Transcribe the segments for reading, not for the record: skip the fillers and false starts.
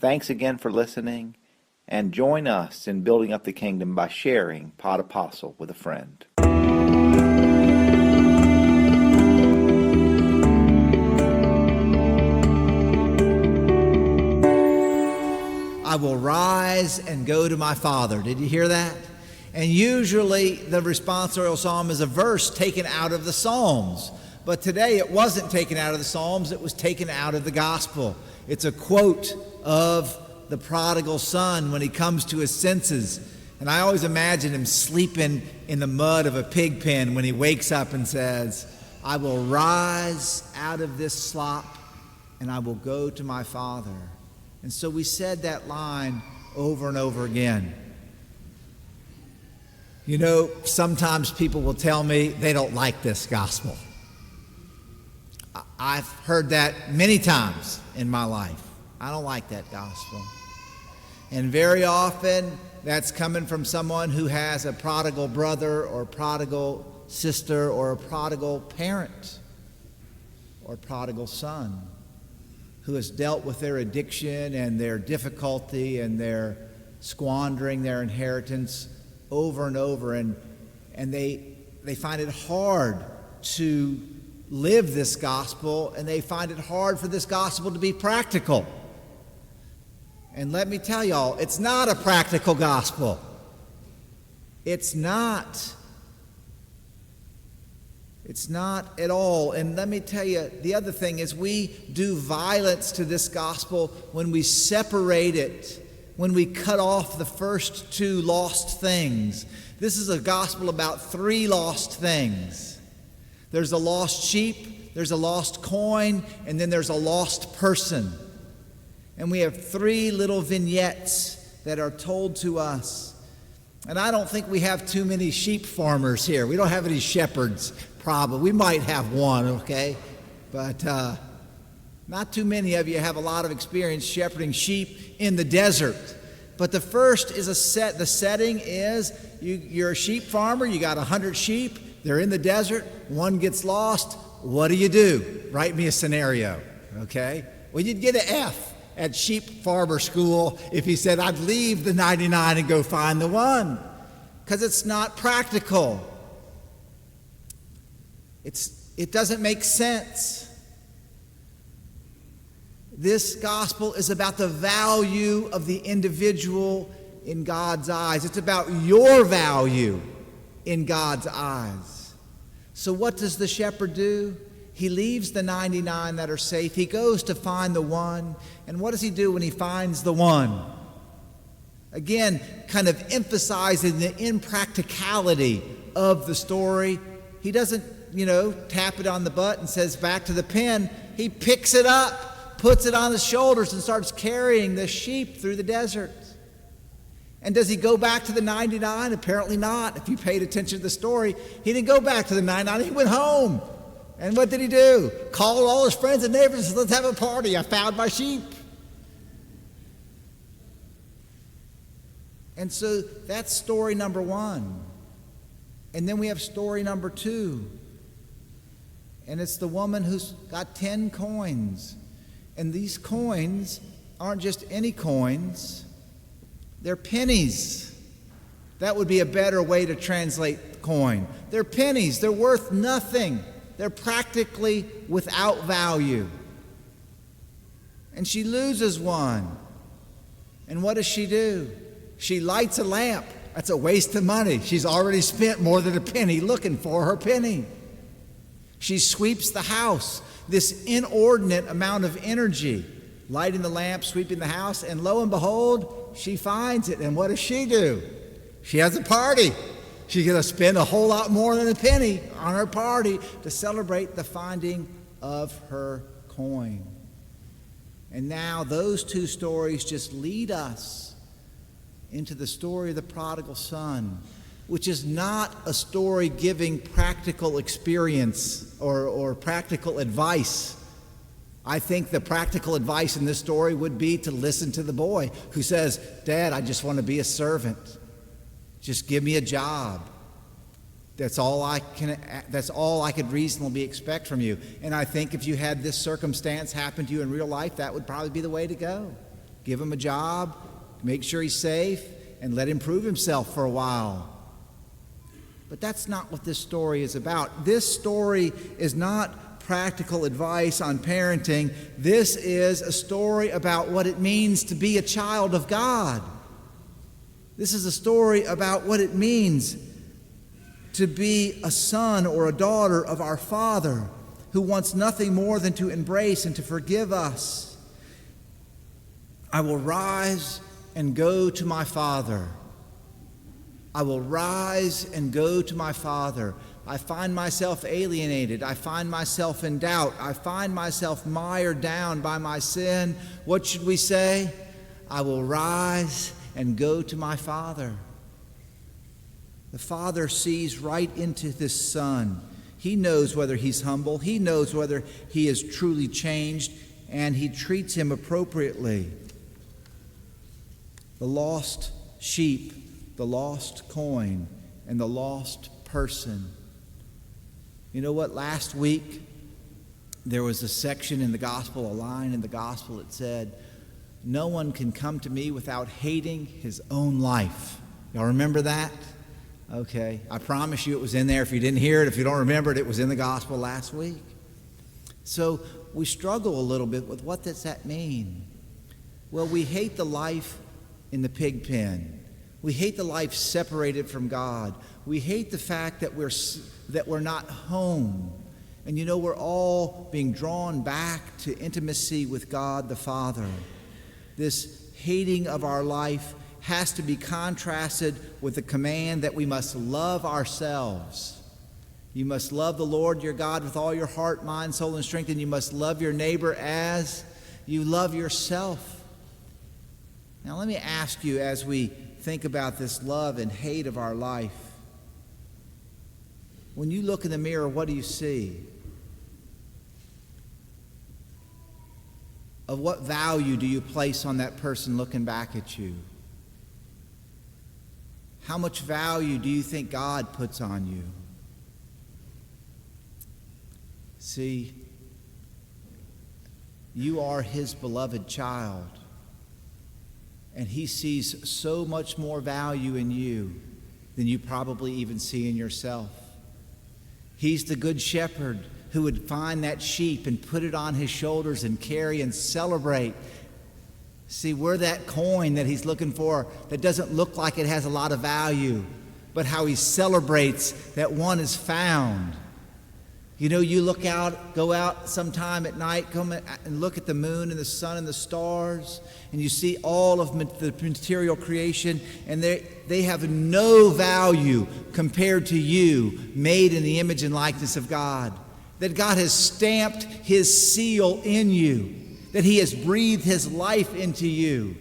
Thanks again for listening, and join us in building up the kingdom by sharing Pod Apostle with a friend. I will rise and go to my Father. Did you hear that? And usually the responsorial psalm is a verse taken out of the Psalms. But today it wasn't taken out of the Psalms, it was taken out of the Gospel. It's a quote of the prodigal son when he comes to his senses. And I always imagine him sleeping in the mud of a pig pen when he wakes up and says, I will rise out of this slop and I will go to my Father. And so we said that line over and over again. You know, sometimes people will tell me they don't like this gospel. I've heard that many times in my life. I don't like that gospel. And very often that's coming from someone who has a prodigal brother or prodigal sister or a prodigal parent or prodigal son who has dealt with their addiction and their difficulty and their squandering their inheritance over and over, and they find it hard to live this gospel, and they find it hard for this gospel to be practical. And let me tell y'all, it's not a practical gospel. It's not. It's not at all. And let me tell you, the other thing is we do violence to this gospel when we separate it, when we cut off the first two lost things. This is a gospel about three lost things. There's a lost sheep, there's a lost coin, and then there's a lost person. And we have three little vignettes that are told to us. And I don't think we have too many sheep farmers here. We don't have any shepherds. Probably. We might have one, okay? But not too many of you have a lot of experience shepherding sheep in the desert. But the first is the setting is you're a sheep farmer, you got 100 sheep, they're in the desert, one gets lost, what do? Write me a scenario, okay? Well, you'd get an F at sheep farmer school if he said, I'd leave the 99 and go find the one, because it's not practical. It doesn't make sense. This gospel is about the value of the individual in God's eyes. It's about your value in God's eyes. So what does the shepherd do? He leaves the 99 that are safe. He goes to find the one. And what does he do when he finds the one? Again, kind of emphasizing the impracticality of the story. He doesn't tap it on the butt and says, back to the pen. He picks it up, puts it on his shoulders, and starts carrying the sheep through the desert. And does he go back to the 99? Apparently not. If you paid attention to the story, he didn't go back to the 99. He went home. And what did he do? Called all his friends and neighbors and said, let's have a party. I found my sheep. And so that's story number one. And then we have story number two. And it's the woman who's got 10 coins. And these coins aren't just any coins. They're pennies. That would be a better way to translate coin. They're pennies. They're worth nothing. They're practically without value. And she loses one. And what does she do? She lights a lamp. That's a waste of money. She's already spent more than a penny looking for her penny. She sweeps the house, this inordinate amount of energy, lighting the lamp, sweeping the house, and lo and behold, she finds it. And what does she do? She has a party. She's going to spend a whole lot more than a penny on her party to celebrate the finding of her coin. And now those two stories just lead us into the story of the prodigal son, which is not a story giving practical experience or practical advice. I think the practical advice in this story would be to listen to the boy who says, Dad, I just want to be a servant. Just give me a job. That's all I could reasonably expect from you. And I think if you had this circumstance happen to you in real life, that would probably be the way to go. give him a job, make sure he's safe, and let him prove himself for a while. But that's not what this story is about. This story is not practical advice on parenting. This is a story about what it means to be a child of God. This is a story about what it means to be a son or a daughter of our Father, who wants nothing more than to embrace and to forgive us. I will rise and go to my Father. I will rise and go to my Father. I find myself alienated. I find myself in doubt. I find myself mired down by my sin. What should we say? I will rise and go to my Father. The Father sees right into this Son. He knows whether he's humble. He knows whether he is truly changed, and he treats him appropriately. The lost sheep, the lost coin, and the lost person. You know what? Last week, there was a section in the gospel, a line in the gospel that said, "No one can come to me without hating his own life." Y'all remember that? Okay. I promise you it was in there. If you didn't hear it, if you don't remember it, it was in the gospel last week. So we struggle a little bit with what does that mean? Well, we hate the life in the pig pen. We hate the life separated from God. We hate the fact that we're not home. And you know, we're all being drawn back to intimacy with God the Father. This hating of our life has to be contrasted with the command that we must love ourselves. You must love the Lord your God with all your heart, mind, soul, and strength, and you must love your neighbor as you love yourself. Now let me ask you, as we think about this love and hate of our life, when you look in the mirror, what do you see? Of what value do you place on that person looking back at you? How much value do you think God puts on you? See, you are his beloved child, and he sees so much more value in you than you probably even see in yourself. He's the good shepherd who would find that sheep and put it on his shoulders and carry and celebrate. See, we're that coin that he's looking for that doesn't look like it has a lot of value, but how he celebrates that one is found. You know, you go out sometime at night, come and look at the moon and the sun and the stars, and you see all of the material creation, and they have no value compared to you, made in the image and likeness of God. That God has stamped his seal in you, that he has breathed his life into you.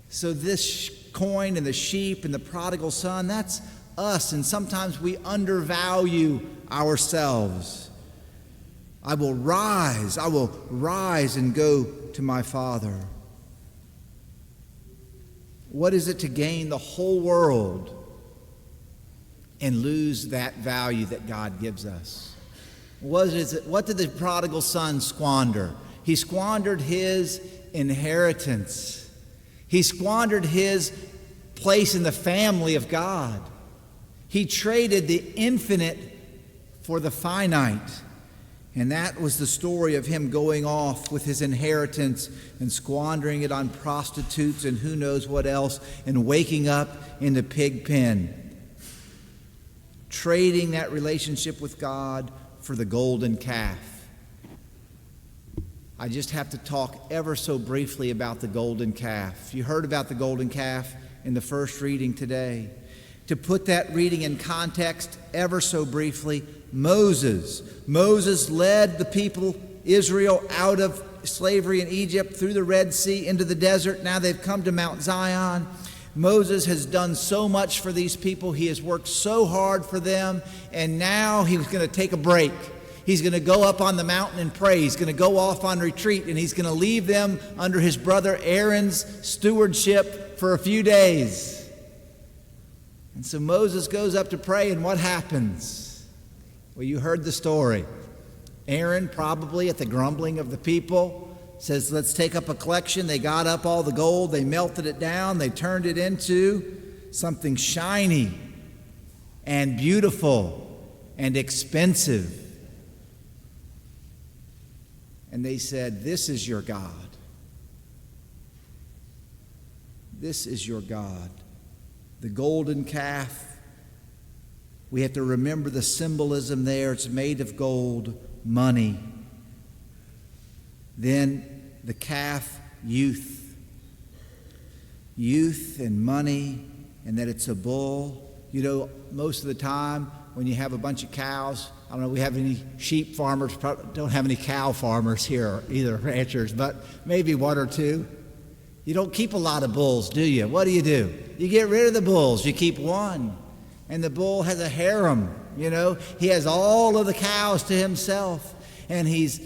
So this coin and the sheep and the prodigal son, that's us, and sometimes we undervalue ourselves. I will rise and go to my Father. What is it to gain the whole world and lose that value that God gives us? What did the prodigal son squander? He squandered his inheritance. He squandered his place in the family of God. He traded the infinite for the finite. And that was the story of him going off with his inheritance and squandering it on prostitutes and who knows what else, and waking up in the pig pen. Trading that relationship with God for the golden calf. I just have to talk ever so briefly about the golden calf. You heard about the golden calf in the first reading today. To put that reading in context ever so briefly, Moses led the people, Israel, out of slavery in Egypt, through the Red Sea, into the desert. Now they've come to Mount Zion. Moses has done so much for these people. He has worked so hard for them, and now he's going to take a break. He's going to go up on the mountain and pray. He's going to go off on retreat, and he's going to leave them under his brother Aaron's stewardship for a few days. And so Moses goes up to pray, and what happens? Well, you heard the story. Aaron, probably at the grumbling of the people, says, let's take up a collection. They got up all the gold, they melted it down, they turned it into something shiny and beautiful and expensive. And they said, this is your God. This is your God. The golden calf, we have to remember the symbolism there. It's made of gold, money. Then the calf, youth. Youth and money, and that it's a bull. You know, most of the time when you have a bunch of cows, I don't know, we have any sheep farmers, don't have any cow farmers here, either ranchers, but maybe one or two. You don't keep a lot of bulls, do you? What do? You get rid of the bulls. You keep one. And the bull has a harem, you know. He has all of the cows to himself. And he's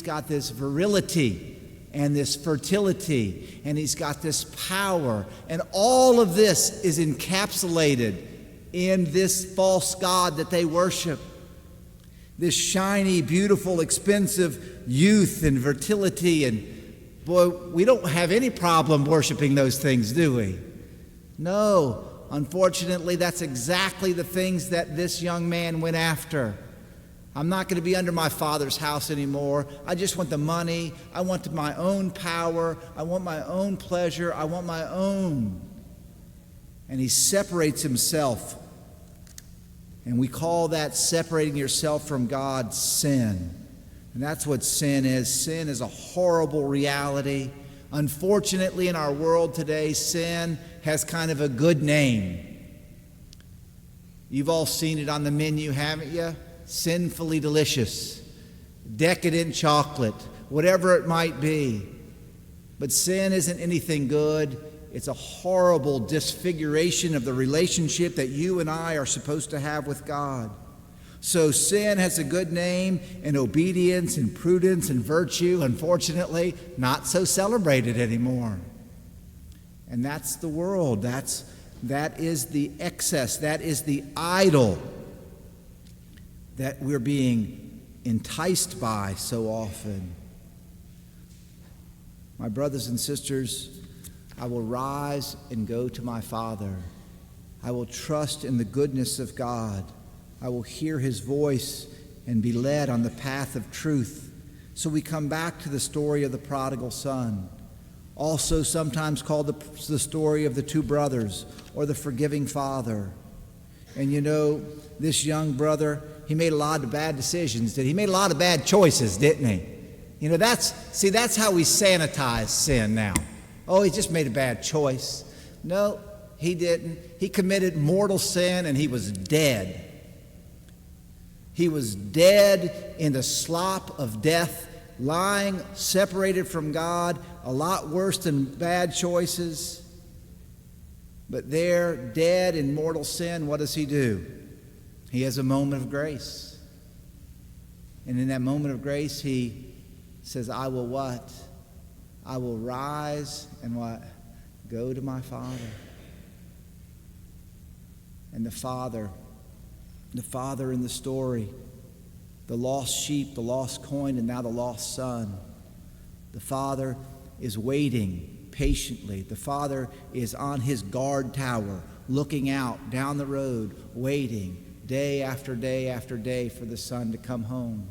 got this virility and this fertility. And he's got this power. And all of this is encapsulated in this false god that they worship. This shiny, beautiful, expensive youth and fertility. And boy, we don't have any problem worshiping those things, do we? No. Unfortunately, that's exactly the things that this young man went after. I'm not going to be under my father's house anymore. I just want the money. I want my own power. I want my own pleasure. I want my own. And he separates himself. And we call that separating yourself from God sin. And that's what sin is. Sin is a horrible reality. Unfortunately, in our world today, sin has kind of a good name. You've all seen it on the menu, haven't you? Sinfully delicious, decadent chocolate, whatever it might be. But sin isn't anything good. It's a horrible disfiguration of the relationship that you and I are supposed to have with God. So sin has a good name, and obedience and prudence and virtue, unfortunately, not so celebrated anymore. And that's the world. That is the excess. That is the idol that we're being enticed by so often. My brothers and sisters, I will rise and go to my Father. I will trust in the goodness of God. I will hear his voice and be led on the path of truth. So we come back to the story of the prodigal son, also sometimes called the story of the two brothers or the forgiving father. And you know, this young brother, he made a lot of bad decisions. He made a lot of bad choices, didn't he? You know, that's how we sanitize sin now. Oh, he just made a bad choice. No, he didn't. He committed mortal sin and he was dead. He was dead in the slop of death, lying, separated from God, a lot worse than bad choices. But there, dead in mortal sin, what does he do? He has a moment of grace. And in that moment of grace, he says, I will what? I will rise and what? Go to my Father. And the Father in the story, the lost sheep, the lost coin, and now the lost son. The Father is waiting patiently. The Father is on his guard tower, looking out down the road, waiting day after day after day for the son to come home.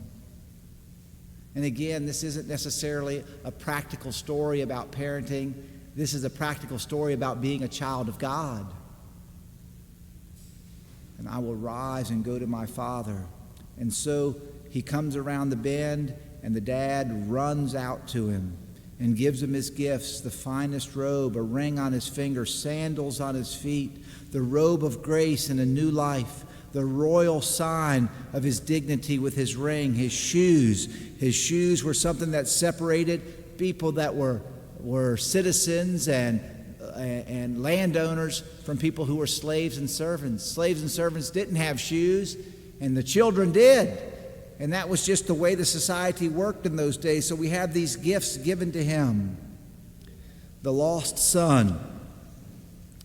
And again, this isn't necessarily a practical story about parenting. This is a practical story about being a child of God. And I will rise and go to my Father. And so he comes around the bend, and the dad runs out to him and gives him his gifts, the finest robe, a ring on his finger, sandals on his feet, the robe of grace and a new life, the royal sign of his dignity with his ring, his shoes. His shoes were something that separated people that were citizens and landowners from people who were slaves and servants. Slaves and servants didn't have shoes, and the children did. And that was just the way the society worked in those days. So we have these gifts given to him. The lost son,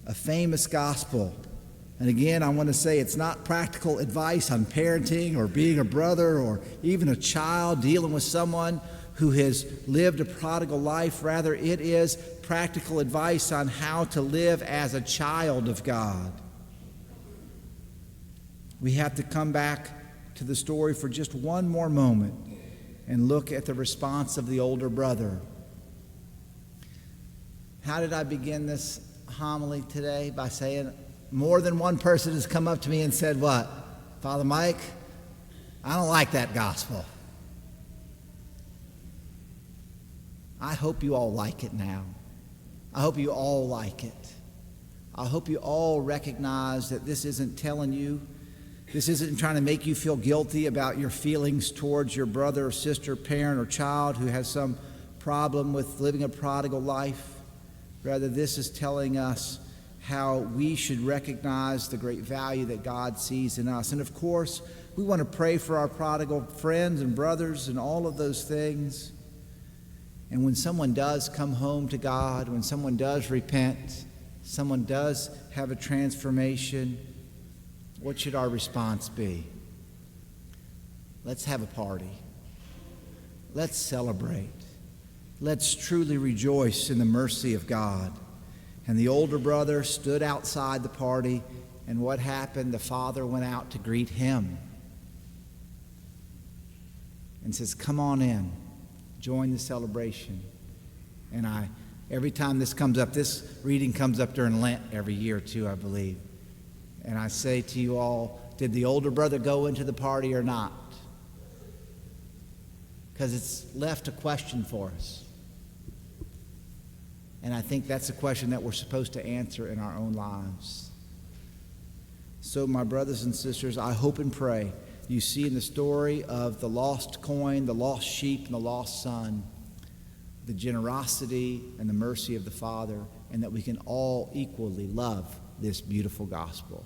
a famous gospel. And again, I want to say it's not practical advice on parenting or being a brother or even a child dealing with someone who has lived a prodigal life. Rather, it is practical advice on how to live as a child of God. We have to come back to the story for just one more moment and look at the response of the older brother. How did I begin this homily today? By saying more than one person has come up to me and said, what? Father Mike, I don't like that gospel. I hope you all like it now. I hope you all like it. I hope you all recognize that this isn't telling you, this isn't trying to make you feel guilty about your feelings towards your brother or sister, parent or child who has some problem with living a prodigal life. Rather, this is telling us how we should recognize the great value that God sees in us. And of course, we want to pray for our prodigal friends and brothers and all of those things. And when someone does come home to God, when someone does repent, someone does have a transformation, what should our response be? Let's have a party. Let's celebrate. Let's truly rejoice in the mercy of God. And the older brother stood outside the party, and what happened? The father went out to greet him and says, come on in, join the celebration. And every time this comes up, this reading comes up during Lent every year too, I believe. And I say to you all, did the older brother go into the party or not? Because it's left a question for us. And I think that's a question that we're supposed to answer in our own lives. So, my brothers and sisters, I hope and pray you see in the story of the lost coin, the lost sheep, and the lost son, the generosity and the mercy of the Father, and that we can all equally love this beautiful gospel.